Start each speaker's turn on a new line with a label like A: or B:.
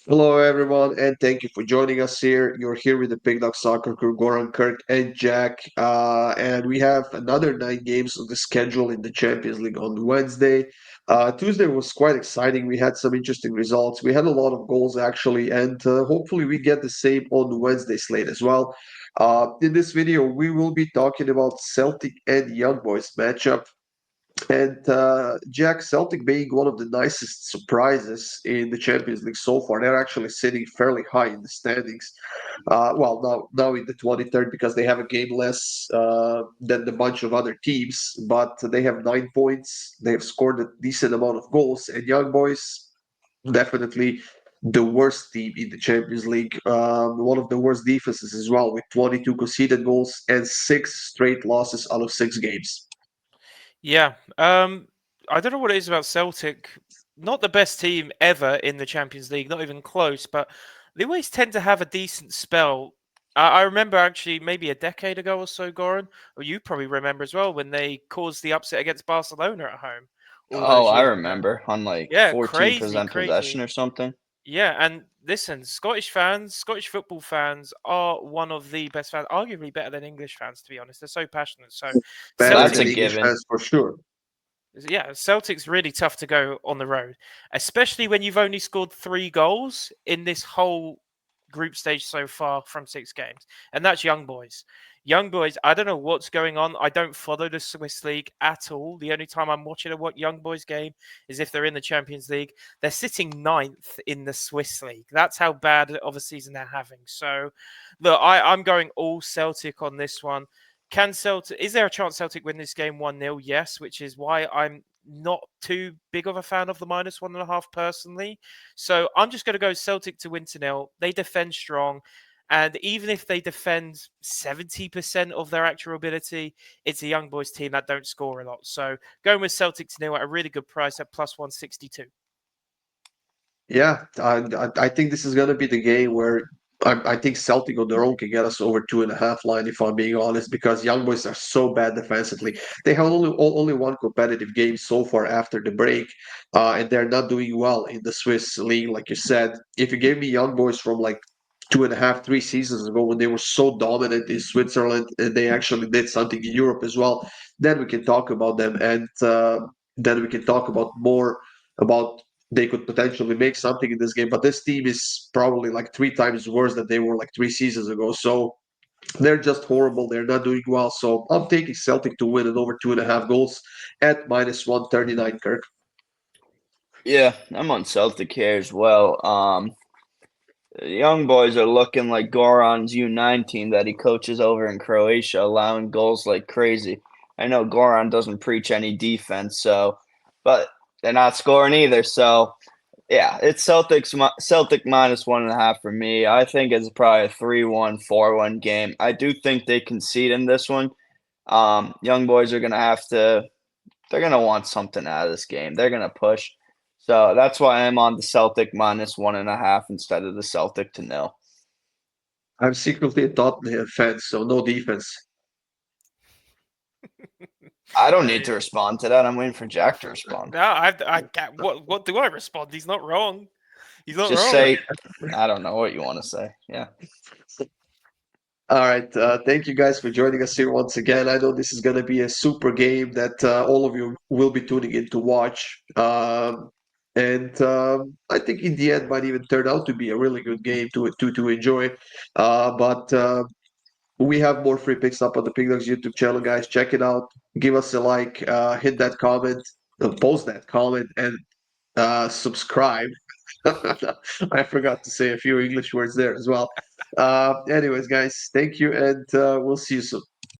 A: Hello, everyone, and thank you for joining us here. You're here with the PickDawgz Soccer Crew, Goran, Kirk, and Jack. And we have another 9 games on the schedule in the Champions League on Wednesday. Tuesday was quite exciting. We had some interesting results. We had a lot of goals, actually, and hopefully we get the same on Wednesday slate as well. In this video, we will be talking about Celtic and Young Boys matchup. And Jack, Celtic being one of the nicest surprises in the Champions League so far. They're actually sitting fairly high in the standings. Now in the 23rd because they have a game less than the bunch of other teams, but they have 9 points. They have scored a decent amount of goals, and Young Boys definitely the worst team in the Champions League. One of the worst defenses as well, with 22 conceded goals and 6 straight losses out of 6 games.
B: Yeah. I don't know what it is about Celtic. Not the best team ever in the Champions League, not even close, but they always tend to have a decent spell. I remember actually maybe a decade ago or so, Goran, or you probably remember as well, when they caused the upset against Barcelona at home all
C: Oh,
B: those
C: I
B: years ago.
C: remember on like
B: Yeah, crazy,
C: 14% possession
B: crazy.
C: or something.
B: Yeah, and listen, Scottish fans, Scottish football fans are one of the best fans, arguably better than English fans, to be honest. They're so passionate. So
A: Better
C: That's
B: Celtic
C: a
A: than English
C: given.
A: fans for sure.
B: Yeah, Celtic's really tough to go on the road, especially when you've only scored 3 goals in this whole group stage so far from 6 games. And that's Young Boys. Young Boys, I don't know what's going on. I don't follow the Swiss League at all. The only time I'm watching a Young Boys game is if they're in the Champions League. They're sitting ninth in the Swiss League. That's how bad of a season they're having. So, look, I'm going all Celtic on this one. Can Celtic? Is there a chance Celtic win this game 1-0? Yes, which is why I'm not too big of a fan of the -1.5 personally. So I'm just going to go Celtic to win 2-0. They defend strong. And even if they defend 70% of their actual ability, it's a young boys team that don't score a lot. So going with Celtic to nil at a really good price at +162.
A: Yeah, I think this is going to be the game where I think Celtic on their own can get us over 2.5 line, if I'm being honest, because Young Boys are so bad defensively. They have only one competitive game so far after the break, and they're not doing well in the Swiss league, like you said. If you gave me Young Boys from like 2.5, 3 seasons ago when they were so dominant in Switzerland and they actually did something in Europe as well, then we can talk about them, and then we can talk about more about they could potentially make something in this game. But this team is probably like 3 times worse than they were like 3 seasons ago. So they're just horrible. They're not doing well. So I'm taking Celtic to win it over 2.5 goals at -139, Kirk.
C: Yeah, I'm on Celtic here as well. The young boys are looking like Goran's U9 team that he coaches over in Croatia, allowing goals like crazy. I know Goran doesn't preach any defense, but they're not scoring either. So yeah, it's Celtic -1.5 for me. I think it's probably a 3-1, 4-1 game. I do think they concede in this one. Young boys are gonna have to. They're gonna want something out of this game. They're gonna push. So that's why I'm on the Celtic -1.5 instead of the Celtic to nil.
A: I'm secretly a Tottenham fan, so no defense.
C: I don't need to respond to that. I'm waiting for Jack to respond.
B: No, I can't. What do I respond? He's not wrong. He's not
C: Just
B: wrong.
C: say, I don't know what you want to say. Yeah.
A: All right. Thank you guys for joining us here once again. I know this is going to be a super game that all of you will be tuning in to watch. And I think in the end might even turn out to be a really good game to enjoy. But we have more free picks up on the PickDawgz YouTube channel, guys. Check it out. Give us a like, hit that comment, post that comment, and subscribe. I forgot to say a few English words there as well. Anyways, guys, thank you, and we'll see you soon.